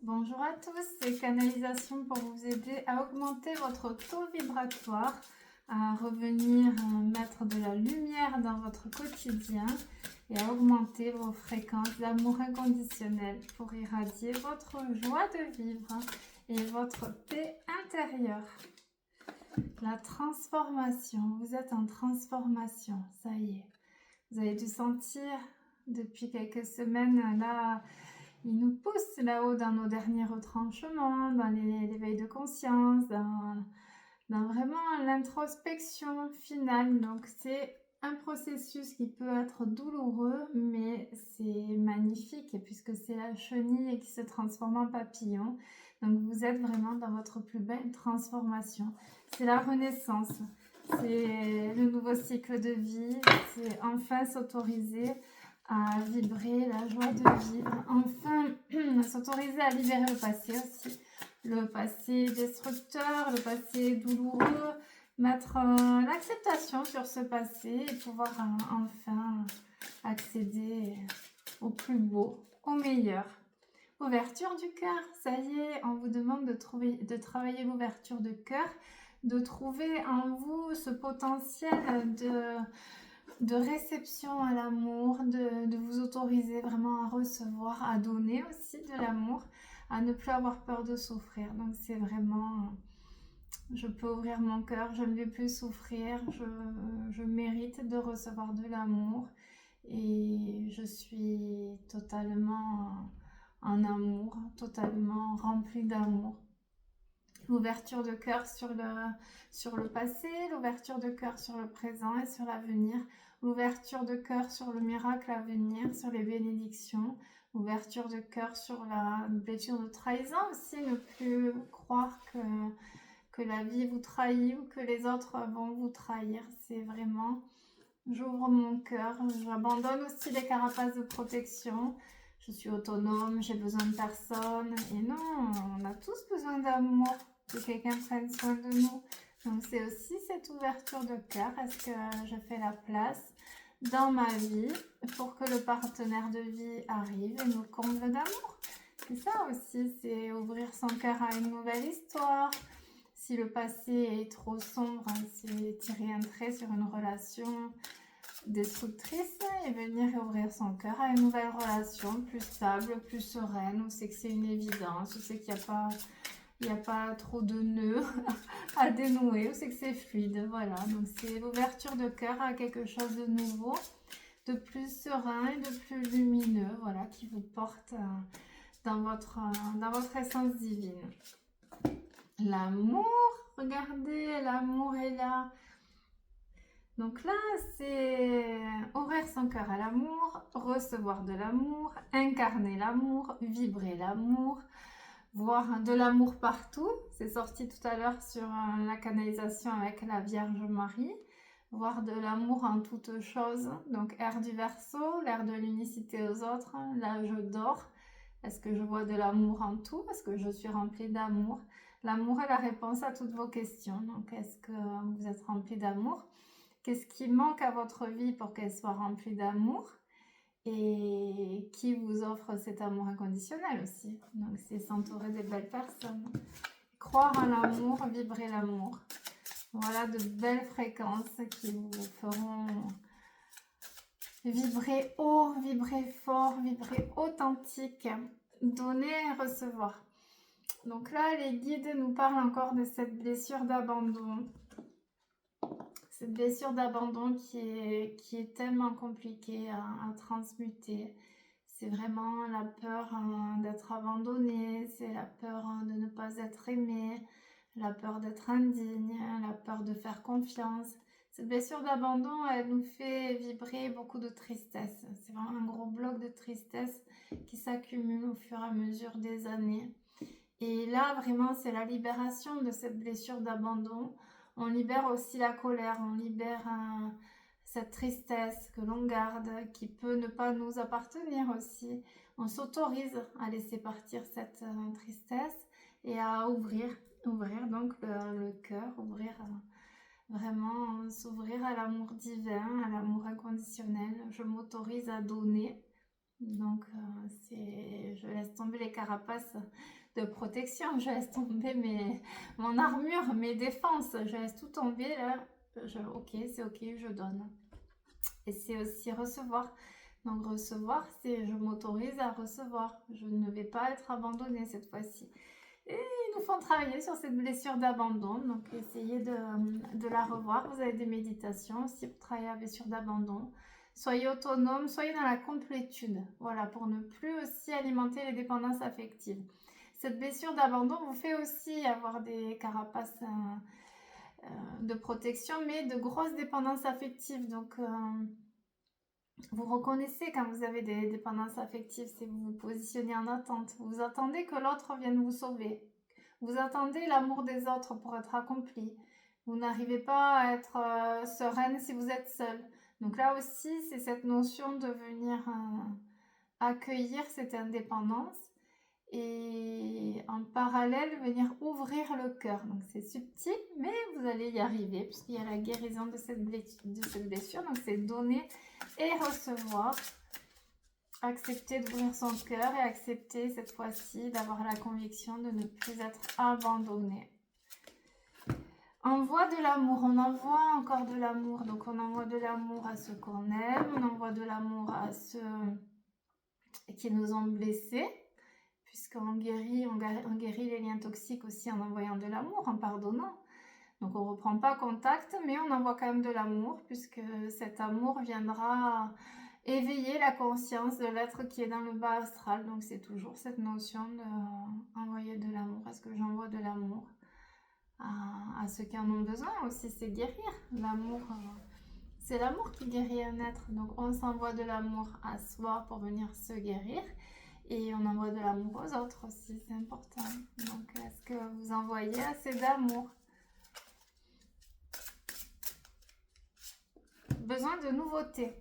Bonjour à tous, c'est Canalisation pour vous aider à augmenter votre taux vibratoire, à revenir mettre de la lumière dans votre quotidien et à augmenter vos fréquences d'amour inconditionnel pour irradier votre joie de vivre et votre paix intérieure. La transformation, vous êtes en transformation, ça y est. Vous avez dû sentir depuis quelques semaines là. Il nous pousse là-haut dans nos derniers retranchements, dans l'éveil de conscience, dans vraiment l'introspection finale. Donc c'est un processus qui peut être douloureux, mais c'est magnifique puisque c'est la chenille qui se transforme en papillon. Donc vous êtes vraiment dans votre plus belle transformation. C'est la renaissance, c'est le nouveau cycle de vie, c'est enfin s'autoriser à vibrer la joie de vivre, enfin s'autoriser à libérer le passé aussi, le passé destructeur, le passé douloureux, mettre l'acceptation sur ce passé et pouvoir enfin accéder au plus beau, au meilleur. Ouverture du cœur, ça y est, on vous demande de travailler l'ouverture de cœur, de trouver en vous ce potentiel de réception à l'amour, de vous autoriser vraiment à recevoir, à donner aussi de l'amour, à ne plus avoir peur de souffrir. Donc c'est vraiment, je peux ouvrir mon cœur, je ne vais plus souffrir, je mérite de recevoir de l'amour et je suis totalement en amour, totalement remplie d'amour. L'ouverture de cœur sur le passé, l'ouverture de cœur sur le présent et sur l'avenir, l'ouverture de cœur sur le miracle à venir, sur les bénédictions, l'ouverture de cœur sur la blessure de trahison aussi, ne plus croire que la vie vous trahit ou que les autres vont vous trahir. C'est vraiment, j'ouvre mon cœur, j'abandonne aussi les carapaces de protection. Je suis autonome, j'ai besoin de personne. Et non, on a tous besoin d'amour, que quelqu'un prenne soin de nous. Donc c'est aussi cette ouverture de cœur. Est-ce que je fais la place dans ma vie pour que le partenaire de vie arrive et nous comble d'amour? C'est ça aussi, c'est ouvrir son cœur à une nouvelle histoire. Si le passé est trop sombre, c'est tirer un trait sur une relation destructrice et venir ouvrir son cœur à une nouvelle relation plus stable, plus sereine, où c'est que c'est une évidence, où c'est qu'il n'y a pas trop de nœuds à dénouer, où c'est que c'est fluide, voilà. Donc c'est l'ouverture de cœur à quelque chose de nouveau, de plus serein et de plus lumineux, voilà, qui vous porte dans votre essence divine. L'amour, regardez, l'amour est là. Donc là, c'est ouvrir son cœur à l'amour, recevoir de l'amour, incarner l'amour, vibrer l'amour, voir de l'amour partout. C'est sorti tout à l'heure sur la canalisation avec la Vierge Marie. Voir de l'amour en toutes choses. Donc, ère du Verseau, l'ère de l'unicité aux autres, l'âge d'or. Est-ce que je vois de l'amour en tout? Est-ce que je suis remplie d'amour? L'amour est la réponse à toutes vos questions. Donc, est-ce que vous êtes remplie d'amour? Qu'est-ce qui manque à votre vie pour qu'elle soit remplie d'amour? Et qui vous offre cet amour inconditionnel aussi. Donc c'est s'entourer des belles personnes. Croire en l'amour, vibrer l'amour. Voilà de belles fréquences qui vous feront vibrer haut, vibrer fort, vibrer authentique. Donner et recevoir. Donc là, les guides nous parlent encore de cette blessure d'abandon. Cette blessure d'abandon qui est tellement compliquée à transmuter. C'est vraiment la peur d'être abandonné, c'est la peur de ne pas être aimé, la peur d'être indigne, la peur de faire confiance. Cette blessure d'abandon, elle nous fait vibrer beaucoup de tristesse. C'est vraiment un gros bloc de tristesse qui s'accumule au fur et à mesure des années. Et là, vraiment, c'est la libération de cette blessure d'abandon. On libère aussi la colère, on libère cette tristesse que l'on garde, qui peut ne pas nous appartenir aussi. On s'autorise à laisser partir cette tristesse et à ouvrir donc le cœur, vraiment s'ouvrir à l'amour divin, à l'amour inconditionnel. Je m'autorise à donner Donc, je laisse tomber les carapaces de protection, je laisse tomber mon armure, mes défenses, je laisse tout tomber là. Ok, c'est ok, je donne. Et c'est aussi recevoir. Donc recevoir, c'est je m'autorise à recevoir. Je ne vais pas être abandonnée cette fois-ci. Et ils nous font travailler sur cette blessure d'abandon. Donc essayez de la revoir. Vous avez des méditations aussi pour travailler la blessure d'abandon. Soyez autonome, soyez dans la complétude. Voilà, pour ne plus aussi alimenter les dépendances affectives. Cette blessure d'abandon vous fait aussi avoir des carapaces de protection, mais de grosses dépendances affectives. Donc, vous reconnaissez quand vous avez des dépendances affectives, c'est vous vous positionnez en attente. Vous attendez que l'autre vienne vous sauver. Vous attendez l'amour des autres pour être accompli. Vous n'arrivez pas à être sereine si vous êtes seule. Donc là aussi, c'est cette notion de venir accueillir cette indépendance et en parallèle venir ouvrir le cœur. Donc c'est subtil, mais vous allez y arriver puisqu'il y a la guérison de cette blessure. Donc c'est donner et recevoir, accepter d'ouvrir son cœur et accepter cette fois-ci d'avoir la conviction de ne plus être abandonné. Envoie de l'amour, on envoie encore de l'amour, donc on envoie de l'amour à ceux qu'on aime, on envoie de l'amour à ceux qui nous ont blessés, puisqu'on guérit les liens toxiques aussi en envoyant de l'amour, en pardonnant. Donc on ne reprend pas contact, mais on envoie quand même de l'amour, puisque cet amour viendra éveiller la conscience de l'être qui est dans le bas astral. Donc c'est toujours cette notion d'envoyer de l'amour. Est-ce que j'envoie de l'amour à ceux qui en ont besoin aussi? C'est guérir. L'amour, c'est l'amour qui guérit un être. Donc on s'envoie de l'amour à soi pour venir se guérir. Et on envoie de l'amour aux autres aussi, c'est important. Donc est-ce que vous envoyez assez d'amour? Besoin de nouveautés.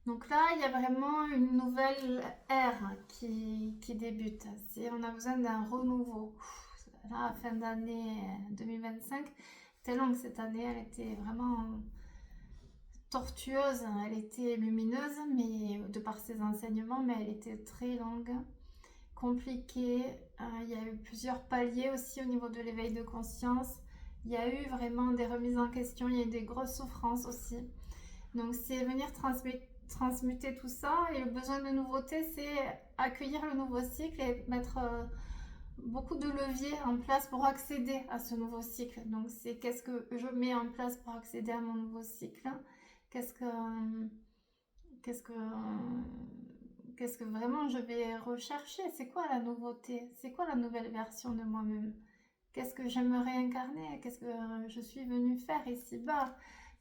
Donc là, il y a vraiment une nouvelle ère qui débute. On a besoin d'un renouveau. Là, fin d'année 2025, c'était longue cette année, elle était vraiment tortueuse, elle était lumineuse, mais de par ses enseignements, mais elle était très longue, compliquée. Il y a eu plusieurs paliers aussi au niveau de l'éveil de conscience. Il y a eu vraiment des remises en question, il y a eu des grosses souffrances aussi. Donc c'est venir transmuter tout ça, et le besoin de nouveauté, c'est accueillir le nouveau cycle et mettre beaucoup de leviers en place pour accéder à ce nouveau cycle. Donc c'est qu'est-ce que je mets en place pour accéder à mon nouveau cycle, qu'est-ce que vraiment je vais rechercher, c'est quoi la nouveauté, c'est quoi la nouvelle version de moi-même, qu'est-ce que j'aimerais incarner, qu'est-ce que je suis venue faire ici-bas.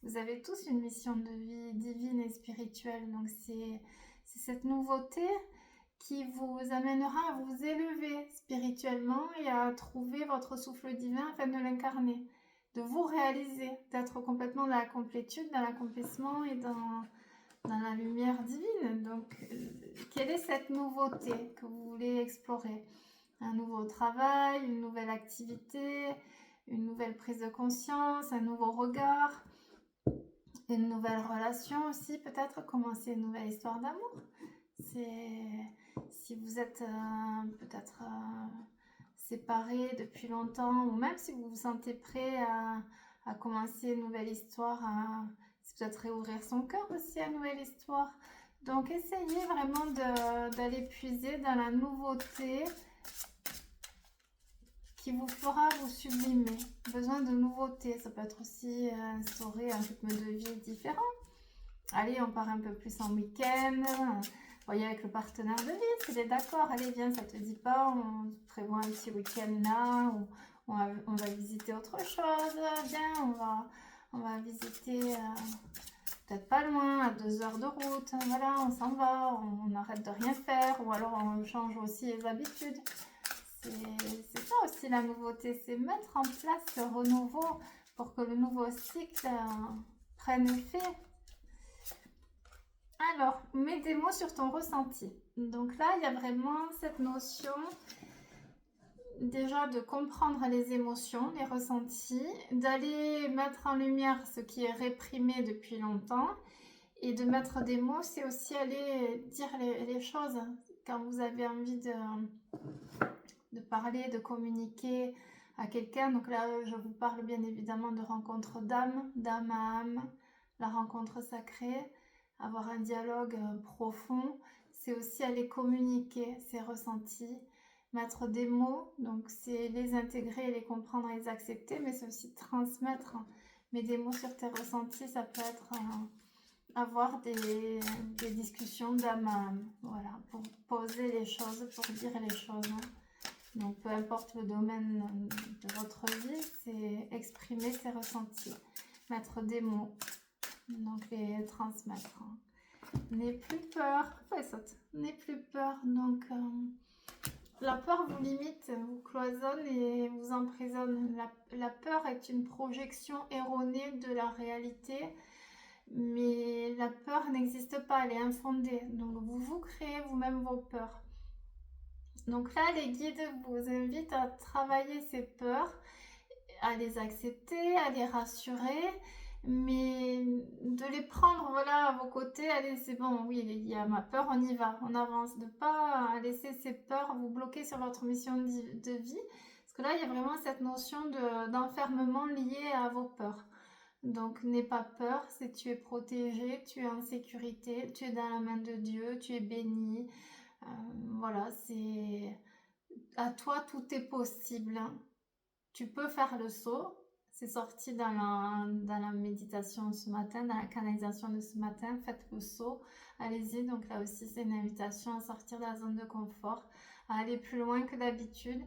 Vous avez tous une mission de vie divine et spirituelle, donc c'est cette nouveauté qui vous amènera à vous élever spirituellement et à trouver votre souffle divin afin de l'incarner, de vous réaliser, d'être complètement dans la complétude, dans l'accomplissement et dans la lumière divine. Donc, quelle est cette nouveauté que vous voulez explorer? Un nouveau travail, une nouvelle activité, une nouvelle prise de conscience, un nouveau regard, une nouvelle relation aussi, peut-être commencer une nouvelle histoire d'amour. Si vous êtes peut-être séparés depuis longtemps, ou même si vous vous sentez prêt à commencer une nouvelle histoire, c'est peut-être réouvrir son cœur aussi à une nouvelle histoire. Donc essayez vraiment d'aller puiser dans la nouveauté qui vous fera vous sublimer. Besoin de nouveauté, ça peut être aussi instaurer un rythme de vie différent. Allez, on part un peu plus en week-end. Voyez avec le partenaire de vie, s'il est d'accord. Allez, viens, ça te dit pas, on prévoit un petit week-end là, ou on va visiter autre chose. Viens, on va visiter peut-être pas loin, à 2 heures de route. Voilà, on s'en va, on arrête de rien faire, ou alors on change aussi les habitudes. C'est ça aussi la nouveauté, c'est mettre en place ce renouveau pour que le nouveau cycle prenne effet. Alors, mets des mots sur ton ressenti. Donc là, il y a vraiment cette notion déjà de comprendre les émotions, les ressentis, d'aller mettre en lumière ce qui est réprimé depuis longtemps Et de mettre des mots, c'est aussi aller dire les choses quand vous avez envie de parler, de communiquer à quelqu'un. Donc là, je vous parle bien évidemment de rencontre d'âme, d'âme à âme, la rencontre sacrée, avoir un dialogue profond. C'est aussi aller communiquer ses ressentis, mettre des mots, donc c'est les intégrer, les comprendre et les accepter, mais c'est aussi transmettre. Mais des mots sur tes ressentis, ça peut être avoir des discussions d'âme à âme, voilà, pour poser les choses, pour dire les choses. Donc peu importe le domaine de votre vie, c'est exprimer ses ressentis, mettre des mots, donc les transmettre. N'aie plus peur, n'aie plus peur, donc la peur vous limite, vous cloisonne et vous emprisonne. La peur est une projection erronée de la réalité, mais la peur n'existe pas, elle est infondée. Donc vous créez vous-même vos peurs. Donc là, les guides vous invitent à travailler ces peurs, à les accepter, à les rassurer, mais de les prendre voilà, à vos côtés. Allez, c'est bon, oui, il y a ma peur, on y va, on avance. De ne pas laisser ces peurs vous bloquer sur votre mission de vie. Parce que là, il y a vraiment cette notion d'enfermement liée à vos peurs. Donc, n'aie pas peur, c'est tu es protégé, tu es en sécurité, tu es dans la main de Dieu, tu es béni. Voilà, c'est à toi, tout est possible. Tu peux faire le saut. C'est sorti dans la méditation ce matin, dans la canalisation de ce matin. Faites le saut. Allez-y. Donc là aussi, c'est une invitation à sortir de la zone de confort, à aller plus loin que d'habitude,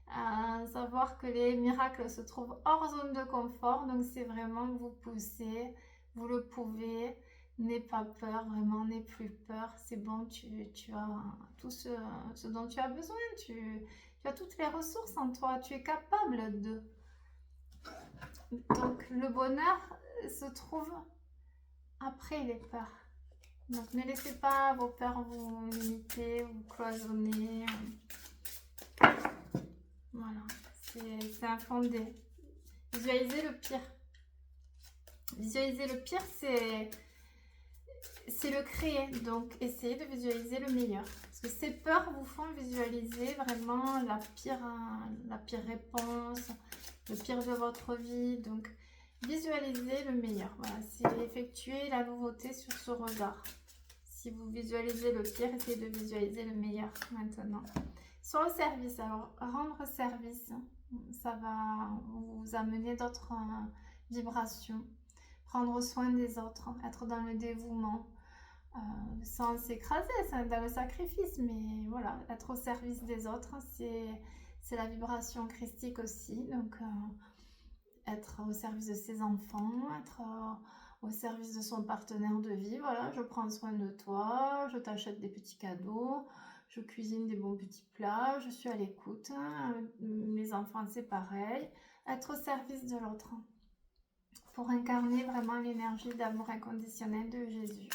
à savoir que les miracles se trouvent hors zone de confort. Donc c'est vraiment vous pousser. Vous le pouvez. N'aie pas peur, vraiment, n'aie plus peur. C'est bon, tu as tout ce dont tu as besoin. Tu as toutes les ressources en toi. Tu es capable de. Donc, le bonheur se trouve après les peurs. Donc, ne laissez pas vos peurs vous limiter, vous cloisonner. Voilà, c'est infondé. Visualisez le pire. Visualiser le pire, c'est le créer. Donc, essayez de visualiser le meilleur. Parce que ces peurs vous font visualiser vraiment la pire réponse, le pire de votre vie. Donc, visualisez le meilleur. Voilà, c'est effectuer la nouveauté sur ce regard. Si vous visualisez le pire, essayez de visualiser le meilleur maintenant. Sur le service, alors, rendre service, ça va vous amener d'autres vibrations. Prendre soin des autres, être dans le dévouement, sans s'écraser, dans le sacrifice, mais voilà, être au service des autres, c'est la vibration christique aussi. Donc, être au service de ses enfants, être au service de son partenaire de vie. Voilà, je prends soin de toi, je t'achète des petits cadeaux, je cuisine des bons petits plats, je suis à l'écoute. Mes enfants, c'est pareil. Être au service de l'autre pour incarner vraiment l'énergie d'amour inconditionnel de Jésus.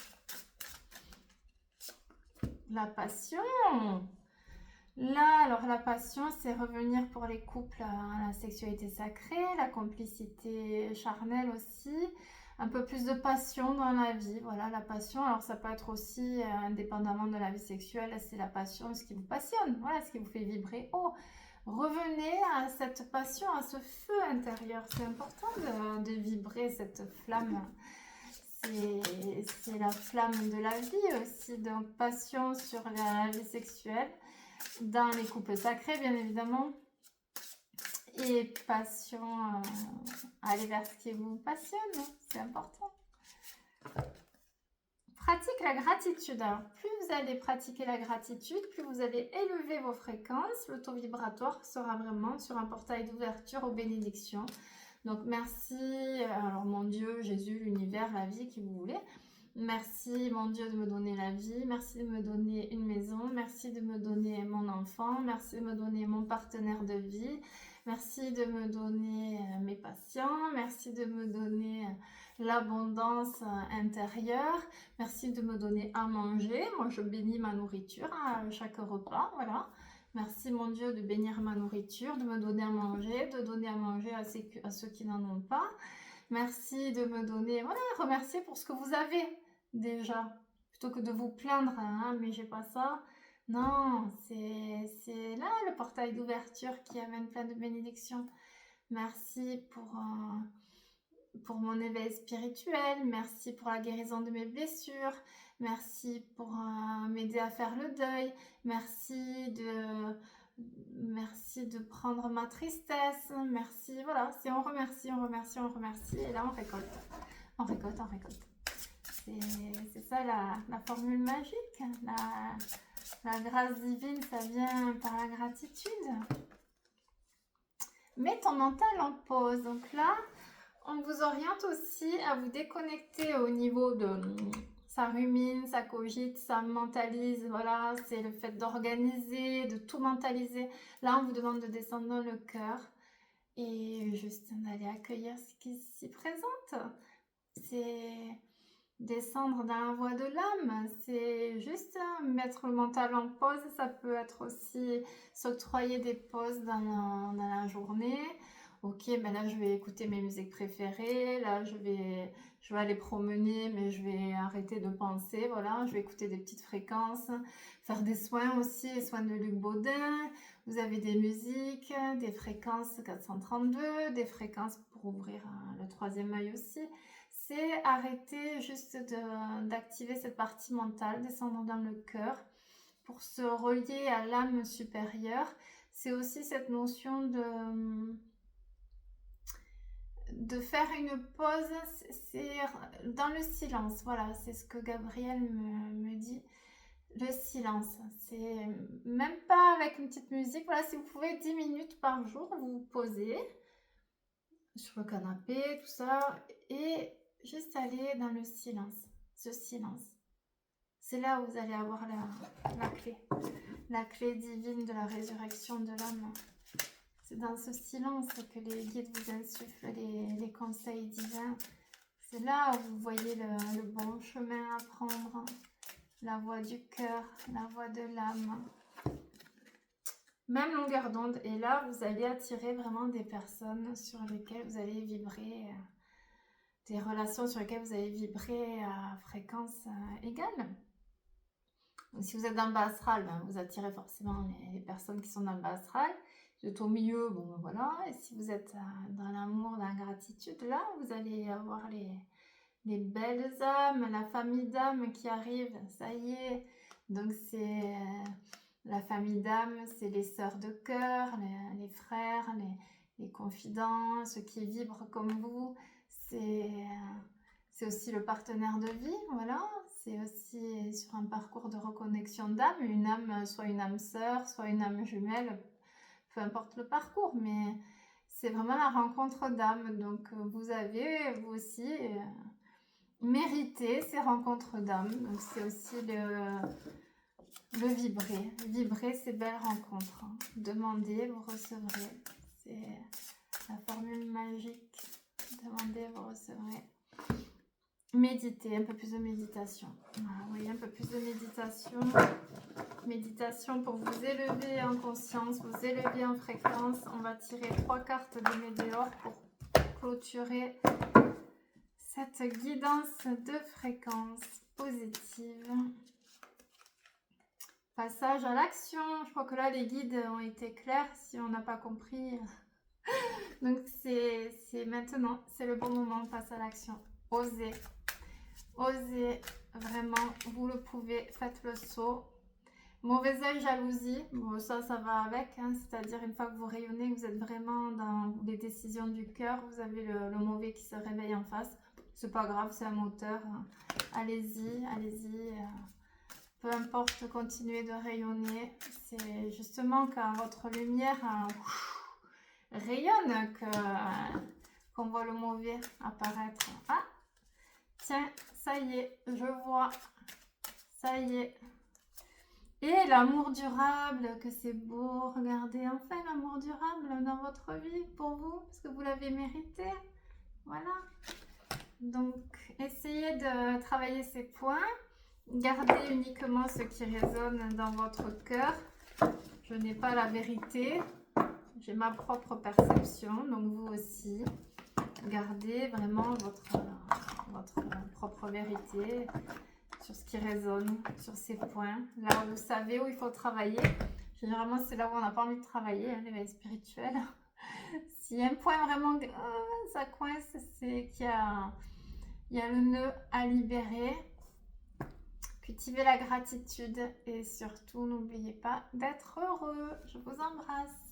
La passion. Là, alors la passion, c'est revenir pour les couples à la sexualité sacrée, la complicité charnelle aussi, un peu plus de passion dans la vie. Voilà, la passion, alors ça peut être aussi indépendamment de la vie sexuelle, c'est la passion, ce qui vous passionne, voilà, ce qui vous fait vibrer haut. Revenez à cette passion, à ce feu intérieur. C'est important de vibrer cette flamme. C'est la flamme de la vie aussi, donc passion sur la vie sexuelle, dans les couples sacrés bien évidemment, et passion, aller vers ce qui vous passionne, c'est important. Pratique la gratitude. Alors, plus vous allez pratiquer la gratitude, plus vous allez élever vos fréquences, le taux vibratoire sera vraiment sur un portail d'ouverture aux bénédictions. Donc merci, alors mon Dieu, Jésus, l'univers, la vie, qui vous voulez. Merci mon Dieu de me donner la vie, merci de me donner une maison, merci de me donner mon enfant, merci de me donner mon partenaire de vie, merci de me donner mes patients, merci de me donner l'abondance intérieure, merci de me donner à manger. Moi je bénis ma nourriture à chaque repas, voilà. Merci mon Dieu de bénir ma nourriture, de me donner à manger, de donner à manger à ceux qui n'en ont pas. Merci de me donner, voilà, remercier pour ce que vous avez. déjà. Plutôt que de vous plaindre, hein, mais j'ai pas ça. Non, c'est là le portail d'ouverture qui amène plein de bénédictions. Merci pour mon éveil spirituel, merci pour la guérison de mes blessures, merci pour m'aider à faire le deuil, merci de prendre ma tristesse, merci, voilà, c'est on remercie, on remercie, on remercie, et là on récolte, on récolte, on récolte. C'est ça la formule magique, la grâce divine, ça vient par la gratitude. Mets ton mental en pause, donc là, on vous oriente aussi à vous déconnecter au niveau de ça rumine, ça cogite, ça mentalise, voilà, c'est le fait d'organiser, de tout mentaliser. Là, on vous demande de descendre dans le cœur et juste d'aller accueillir ce qui s'y présente. C'est descendre dans la voie de l'âme, c'est juste mettre le mental en pause. Ça peut être aussi s'octroyer des pauses dans la journée. Ok, ben là je vais écouter mes musiques préférées, là je vais aller promener, mais je vais arrêter de penser, voilà, je vais écouter des petites fréquences, faire des soins aussi, les soins de Luc Baudin. Vous avez des musiques, des fréquences 432, des fréquences pour ouvrir le troisième œil aussi. C'est arrêter juste d'activer cette partie mentale, descendre dans le cœur pour se relier à l'âme supérieure. C'est aussi cette notion de faire une pause, c'est dans le silence, voilà, c'est ce que Gabriel me dit, le silence, c'est même pas avec une petite musique, voilà, si vous pouvez 10 minutes par jour, vous vous posez sur le canapé, tout ça, et juste aller dans le silence, ce silence, c'est là où vous allez avoir la clé divine de la résurrection de l'âme. C'est dans ce silence que les guides vous insufflent les conseils divins. C'est là où vous voyez le bon chemin à prendre, la voie du cœur, la voie de l'âme. Même longueur d'onde. Et là, vous allez attirer vraiment des personnes sur lesquelles vous allez vibrer, des relations sur lesquelles vous allez vibrer à fréquence égale. Donc, si vous êtes dans le bas astral, ben, vous attirez forcément les personnes qui sont dans le bas astral. Vous êtes au milieu, bon voilà. Et si vous êtes dans l'amour, dans la gratitude, là, vous allez avoir les belles âmes, la famille d'âmes qui arrive. Ça y est. Donc c'est la famille d'âmes, c'est les sœurs de cœur, les frères, les confidents, ceux qui vibrent comme vous. C'est aussi le partenaire de vie, voilà. C'est aussi sur un parcours de reconnexion d'âme, une âme, soit une âme sœur, soit une âme jumelle, peu importe le parcours, mais c'est vraiment la rencontre d'âme. Donc vous avez, vous aussi, mérité ces rencontres d'âme. Donc c'est aussi le vibrer ces belles rencontres. Demandez, vous recevrez. C'est la formule magique. Demandez, vous recevrez. Méditez, un peu plus de méditation. Voilà, vous voyez, un peu plus de méditation. Méditation pour vous élever en conscience, vous élever en fréquence. On va tirer 3 cartes de Médéor pour clôturer cette guidance de fréquence positive. Passage à l'action. Je crois que là, les guides ont été clairs. Si on n'a pas compris, donc c'est maintenant. C'est le bon moment. On passe à l'action. Osez. Osez. Vraiment, vous le pouvez. Faites le saut. Mauvais œil, jalousie. Bon, ça va avec. Hein, c'est-à-dire, une fois que vous rayonnez, vous êtes vraiment dans les décisions du cœur. Vous avez le mauvais qui se réveille en face. C'est pas grave, c'est un moteur. Allez-y, allez-y. Peu importe, continuez de rayonner. C'est justement quand votre lumière rayonne qu'on voit le mauvais apparaître. Ah, tiens, ça y est, je vois. Ça y est. Et l'amour durable, que c'est beau. Regardez enfin l'amour durable dans votre vie pour vous, parce que vous l'avez mérité. Voilà. Donc, essayez de travailler ces points. Gardez uniquement ce qui résonne dans votre cœur. Je n'ai pas la vérité. J'ai ma propre perception. Donc, vous aussi. Gardez vraiment votre propre vérité, sur ce qui résonne, sur ces points. Là, vous savez où il faut travailler. Généralement, c'est là où on n'a pas envie de travailler, hein, l'éveil spirituel. S'il y a un point vraiment, ça coince, c'est qu'il y a le nœud à libérer. Cultivez la gratitude et surtout, n'oubliez pas d'être heureux. Je vous embrasse.